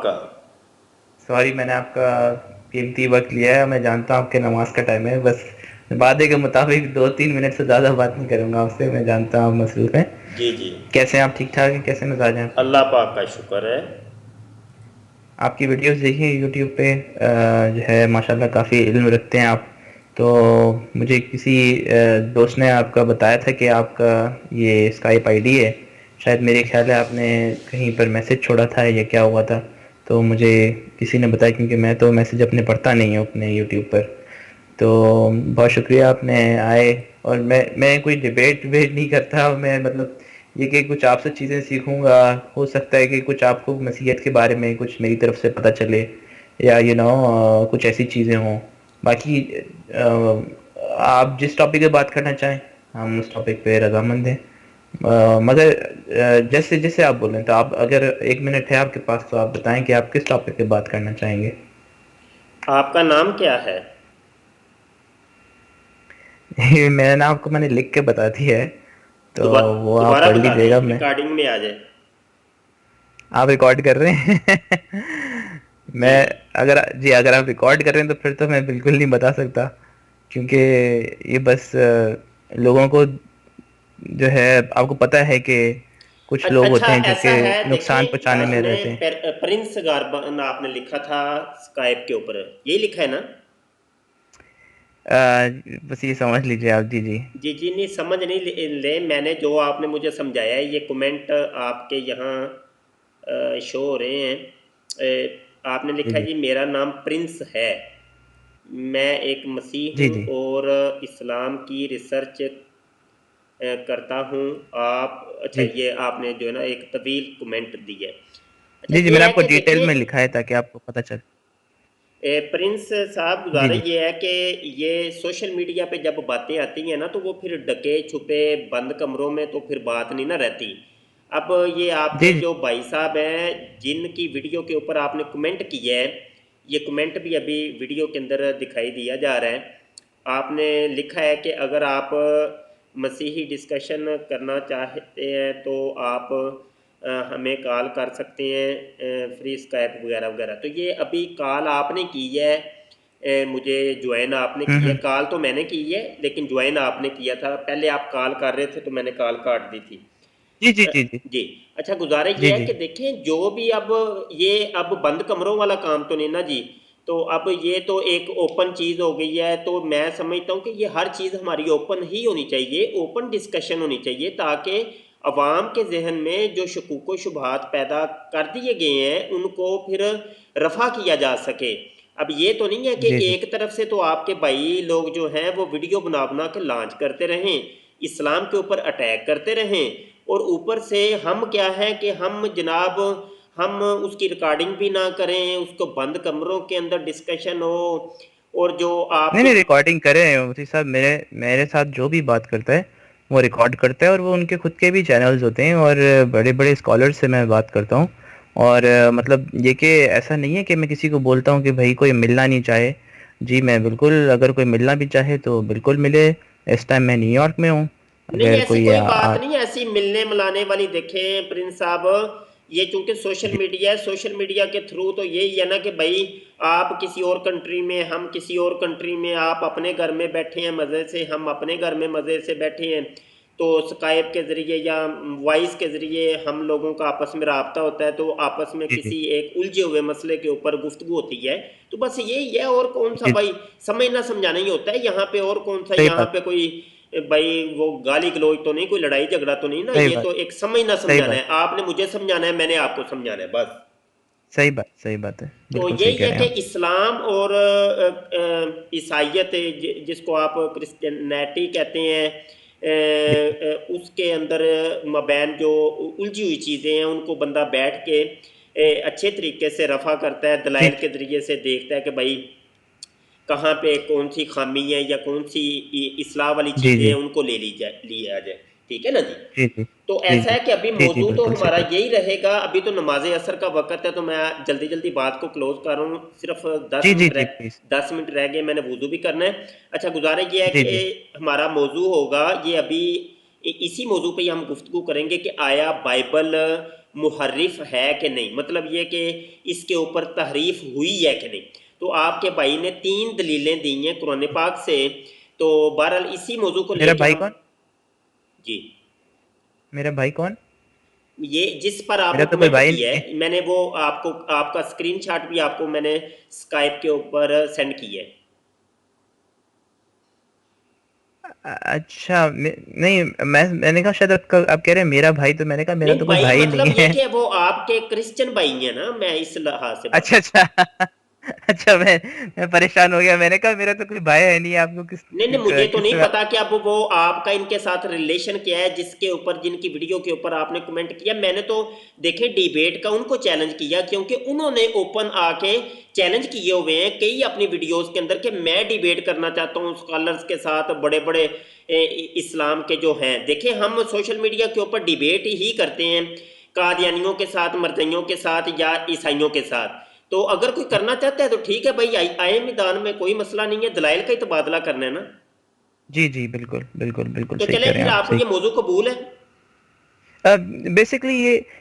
आपका। सॉरी, मैंने आपका कीमती वक्त लिया है। मैं जानता हूँ आपके नमाज का टाइम है। बस वादे के मुताबिक 2-3 मिनट से ज़्यादा बात नहीं करूँगा आपसे। मैं जानता हूँ आप मसरूफ़ हैं। जी जी। कैसे हैं आप? ठीक ठाक हैं? कैसे मिजाज हैं आपके? अल्लाह पाक का शुक्र है। आपकी वीडियोस देखी हैं यूट्यूब पे, जो है माशाल्लाह काफ़ी इल्म रखते हैं आप। तो मुझे किसी दोस्त ने आपका बताया था कि आपका ये स्काइप आईडी है। शायद मेरे ख्याल है आपने कहीं पर मैसेज छोड़ा था या क्या हुआ था। तो मुझे किसी ने बताया, क्योंकि मैं तो मैसेज अपने पढ़ता नहीं हूँ अपने यूट्यूब पर। तो बहुत शुक्रिया आपने आए। और मैं कोई डिबेट वेट नहीं करता। मैं मतलब ये कि कुछ आपसे चीज़ें सीखूंगा। हो सकता है कि कुछ आपको मसीहत के बारे में कुछ मेरी तरफ से पता चले, या कुछ ऐसी चीज़ें हों। बाकी आप जिस टॉपिक पे बात करना चाहें, हम उस टॉपिक पे रजामंद हैं। मगर जैसे जैसे आप बोलें, तो आप अगर 1 मिनट है आपके पास तो आप बताएं कि आप किस टॉपिक पे बात करना चाहेंगे। आपका नाम क्या है? मेरा नाम आपको मैंने लिख के बता दी है, तो वो आप दोबारा पढ़ बता दें, लीजिएगा। मैं रिकॉर्डिंग में आ जाए। आप रिकॉर्ड कर रहे हैं? जी मैं जी। अगर जी अगर आप रिकॉर्ड कर रहे हैं तो फिर तो मैं बिल्कुल नहीं बता सकता, क्योंकि ये बस लोगों को जो है, आपको पता है कि कुछ लोग अच्छा, होते हैं जो ऐसा कि है, नुकसान देखें पहुंचाने क्लास में में रहते हैं। प्रिंस गार्बन आपने लिखा था स्काइप के ऊपर, यही लिखा है ना? बस ये समझ लीजिए आप। जी जी। जी जी, नहीं समझ नहीं ले, मैंने जो आपने मुझे समझाया है ये कमेंट आपके यहाँ शो हो रहे हैं। आपने जी लिखा है जी। जी, मेरा नाम प्रिंस है, मैं एक मसीह जी हूँ जी। और इस्लाम की रिसर्च करता हूँ। आप अच्छा, जी जी। ये आपने जो है ना एक तवील कमेंट दी है। अच्छा, जी जी, ये मैंने है आपको कि डिटेल में देखें, लिखा है ताकि आपको पता चले। प्रिंस साहब, जी गुजारा जी। ये है कि ये सोशल मीडिया पे जब बातें आती हैं ना तो वो फिर ढके छुपे बंद कमरों में तो फिर बात नहीं ना रहती। अब ये आपके जी जी। जो भाई साहब हैं जिनकी वीडियो के ऊपर आपने कमेंट किया है, ये कमेंट भी अभी वीडियो के अंदर दिखाई दिया जा रहा है। आपने लिखा है कि अगर आप मसीही डिस्कशन करना चाहते हैं तो आप हमें कॉल कर सकते हैं, फ्री स्काइप वगैरह वगैरह। तो ये अभी कॉल आपने की है, मुझे ज्वाइन आपने की है। हम्म। कॉल तो मैंने की है लेकिन ज्वाइन आपने किया था, पहले आप कॉल कर रहे थे तो मैंने कॉल काट दी थी। जी जी। अ, जी जी। जी। अच्छा, गुजारा जी ये है जी। कि देखें जो भी अब ये अब बंद कमरों वाला काम तो नहीं ना जी। तो अब ये तो एक ओपन चीज़ हो गई है, तो मैं समझता हूँ कि ये हर चीज़ हमारी ओपन ही होनी चाहिए, ओपन डिस्कशन होनी चाहिए, ताकि अवाम के जहन में जो शकूक शुबहात पैदा कर दिए गए हैं उनको फिर रफा किया जा सके। अब ये तो नहीं है कि जी जी। एक तरफ से तो आपके भाई लोग जो हैं वो वीडियो बना बना के लॉन्च करते रहें, इस्लाम के ऊपर अटैक करते रहें, और ऊपर से हम क्या है कि हम जनाब, हम उसकी रिकॉर्डिंग भी ना करें, उसको बंद कमरों के अंदर डिस्कशन हो। और जो नहीं आपके नहीं, रिकॉर्डिंग करे मुफ्ती साहब। मेरे मेरे साथ जो भी बात करता है वो रिकॉर्ड करता है, और वो उनके खुद के भी चैनल्स होते हैं, और बड़े बड़े स्कॉलर से मैं बात करता हूँ। और मतलब ये कि ऐसा नहीं है कि मैं किसी को बोलता हूँ कि भाई कोई मिलना नहीं चाहे। जी, मैं बिल्कुल, अगर कोई मिलना भी चाहे तो बिल्कुल मिले। इस टाइम मैं न्यूयॉर्क में हूँ। नहीं, अगर ऐसी कोई कोई बात नहीं, ऐसी मिलने मिलाने वाली। देखें प्रिंस साहब, ये चूंकि सोशल जी मीडिया है, सोशल मीडिया के थ्रू तो यही है ना कि भाई आप किसी और कंट्री में, हम किसी और कंट्री में, आप अपने घर में बैठे हैं मज़े से, हम अपने घर में मज़े से बैठे हैं। तो स्काइप के ज़रिए या वॉइस के ज़रिए हम लोगों का आपस में रबता होता है, तो आपस में जी। जी किसी एक उलझे हुए मसले के ऊपर गुफ्तगू होती है। तो बस यही है, और कौन सा जी। भाई, समझना समझाना ही होता है यहाँ पे, और कौन सा सही यहाँ बात। पे कोई भाई वो गाली गलौज तो नहीं, कोई लड़ाई झगड़ा तो नहीं ना। सही ये बात। तो एक समझना सही समझाना बात। है, आपने मुझे समझाना है, मैंने आपको समझाना है, बस। सही बात। सही बात है। तो बिल्कुल सही यही कह है रहे कि हैं आप। इस्लाम और ईसाइयत, जिसको आप क्रिश्चियनिटी कहते हैं, जी उसके अंदर मबैन जो उलझी हुई चीज़ें हैं उनको बंदा बैठ के अच्छे तरीके से रफा करता है, जी। दलाइल के ज़रिए से देखता है कि भाई कहाँ पे कौन सी खामी है या कौन सी इस्लाह वाली जी चीज़ें हैं, जी। उनको ले ली जाए, लिया जाए। ठीक है ना जी? जी जी। तो जी ऐसा जी। है कि अभी जी जी, मौजू तो बिल्कुल सही हमारा बात। यही रहेगा। अभी तो नमाज असर का वक़्त है, तो मैं जल्दी जल्दी बात को क्लोज कर रहा हूँ। सिर्फ जी जी। जी प्लीज। 10 मिनट रह गए, मैंने वुज़ू भी करना है। अच्छा, गुजारिश ये है जी जी। कि हमारा मौजू होगा ये अभी इसी मौजू पे ही हम गुफ्तगू करेंगे कि आया बाइबल मुहर्रिफ है कि नहीं, मतलब ये कि इसके ऊपर तहरीफ हुई है कि नहीं। तो आपके भाई ने 3 दलीलें दी हैं कुरान पाक से। तो बहरहाल इसी मौजू को मेरा लेके भाई हम, कौन? जी, मेरा भाई कौन? ये जिस पर आपने मेरा तो कोई कमेंट भाई किया नहीं है। है, मैंने वो आपको आपका स्क्रीनशॉट भी आपको मैंने स्काइप के ऊपर सेंड किया है। अच्छा, नहीं, मैंने कहा शायद आप कह रहे हैं मेरा भाई, तो मैंने कहा मेरा नहीं तो कोई भाई, भाई मतलब नहीं ये है। कि वो आपके क्रिश्चियन भाई हैं ना, मैं इस लिहाज से बात अच्छा, कर। अच्छा। अच्छा, मैं परेशान हो गया, मैंने कहा मेरा तो कोई भाई है नहीं, आपको नहीं नहीं, मुझे तो नहीं किससे पता कि अब वो आपका इनके साथ रिलेशन क्या है जिसके ऊपर, जिनकी वीडियो के ऊपर आपने कमेंट किया। मैंने तो देखे डिबेट का उनको चैलेंज किया, क्योंकि उन्होंने ओपन आके चैलेंज किए हुए हैं कई अपनी वीडियोस के अंदर कि मैं डिबेट करना चाहता हूँ स्कॉलर्स के साथ, बड़े बड़े इस्लाम के जो हैं। देखें, हम सोशल मीडिया के ऊपर डिबेट ही करते हैं कादियानियों के साथ, मरजइयों के साथ या ईसाइयों के साथ। तो अगर कोई करना चाहता है तो ठीक है भाई, आए मैदान में, कोई मसला नहीं है, दलाइल का ही तबादला करना है ना। जी, जी, बिल्कुल, बिल्कुल, बिल्कुल तो सही चले कह रहे फिर, हैं आप, आपको सही। ये मौजू कबूल है? बेसिकली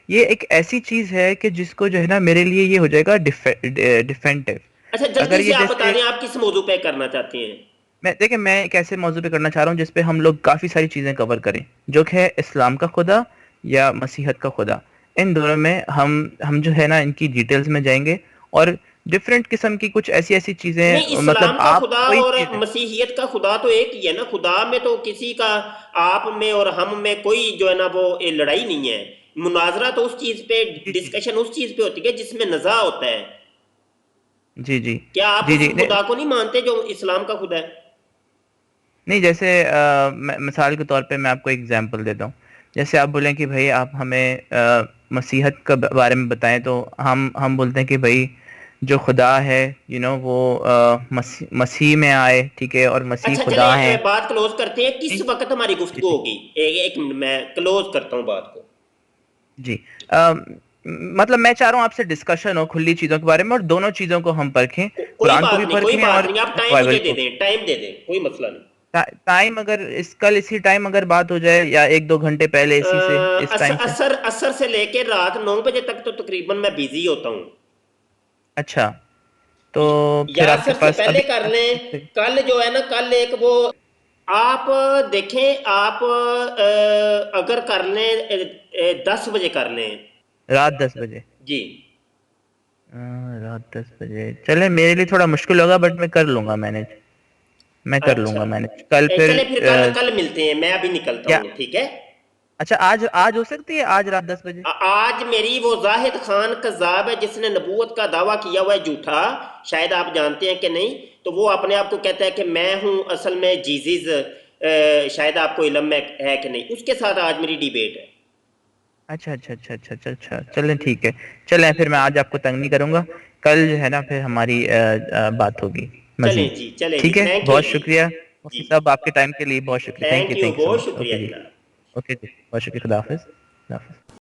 ये एक ऐसी चीज है कि जिसको जो है ना, मेरे लिए ये हो जाएगा डिफेंटिव। अच्छा, अगर जल्दी से ये आप बता जैसे, दें आप किस मौजू पे करना चाहते हैं। मैं एक ऐसे मौजू पे करना चाह रहा हूँ जिसपे हम लोग काफी सारी चीजें कवर करें, जो कि है इस्लाम का खुदा या मसीहत का खुदा। इन दोनों में हम जो है ना, इनकी डिटेल्स में जाएंगे, और डिफरेंट किस्म की कुछ ऐसी ऐसी नहीं, चीजें, मतलब इस्लाम का आप खुदा कोई और चीजें। मसीहियत का खुदा तो एक ही है ना। खुदा में तो किसी का, आप में और हम में कोई जो है ना वो लड़ाई नहीं है। मुनाजरा तो उस चीज पे, जी, जी, डिस्कशन उस चीज पे होती है जिसमें नजा होता है। जी, जी, क्या आप जी, उस जी, नहीं, खुदा को नहीं मानते जो इस्लाम का खुदा है? नहीं, जैसे मिसाल के तौर पे मैं आपको एग्जांपल देता हूँ। जैसे आप बोलें कि भाई आप हमें मसीहत के बारे में बताएं, तो हम बोलते हैं कि भाई जो खुदा है, वो मसीह में आए, ठीक है, और मसीह अच्छा चले, खुदा है। बात क्लोज करते हैं। किस जी, वक्त हमारी जी, गुफ्तगू जी, होगी? एक मिनट, मैं क्लोज करता हूँ बात को। जी। मतलब मैं चाह रहा हूँ आपसे डिस्कशन हो खुली चीजों के बारे में, और दोनों चीजों को हम परखें, कोई कुरान को बात भी नहीं, कोई परखें बात और नहीं, आप टाइम मुझे बाइबल दे को भी। दें, टाइम दे दें, कोई मसला नहीं। टाइम, अगर कल इसी टाइम अगर बात हो जाए, या 1-2 घंटे पहले इसी से, इस टाइम से। असर असर से लेके रात 9 बजे तक तो तकरीबन मैं बिजी होता हूँ। अच्छा, तो या फिर आपके असर से पास पहले अभी कर अभी लें। कितने? कल जो है ना, कल एक वो, आप देखें, आप अगर कर लें 10 बजे कर लें। रात 10 बजे? जी, रात 10 बजे चले, मेरे लिए थोड़ा मुश्किल होगा, बट मैं कर लूंगा मैनेज। मैं कर अच्छा। लूंगा मैनेज कल फिर। चले फिर, कल कल मिलते हैं, मैं अभी निकलता क्या? हूँ, ठीक है। अच्छा, आज आज हो सकती है, आज रात 10 बजे? आज मेरी वो जाहिद खान कज़्ज़ाब है जिसने नबूवत का दावा किया हुआ है झूठा, शायद आप जानते हैं कि नहीं। तो वो अपने आप को कहता है कि मैं हूँ असल में जीजीज, शायद आपको इल्म में है कि नहीं, उसके साथ आज मेरी डिबेट है। अच्छा, अच्छा, अच्छा, अच्छा, अच्छा, अच्छा, चलें, ठीक है। चलें, फिर मैं आज आपको तंग नहीं करूंगा। कल जो है ना, फिर हमारी बात होगी चलें मजीद। जी, चलें जी, ठीक है, थैंक यू बहुत जी। शुक्रिया जी, मुफ्ती साहब, आपके टाइम के लिए बहुत शुक्रिया। Thank you, thank you, thank you so बहुत मच। शुक्रिया ओके जी। जनाब। ओके जी, बहुत शुक्रिया। खुदा हाफिज, खुदा हाफिज।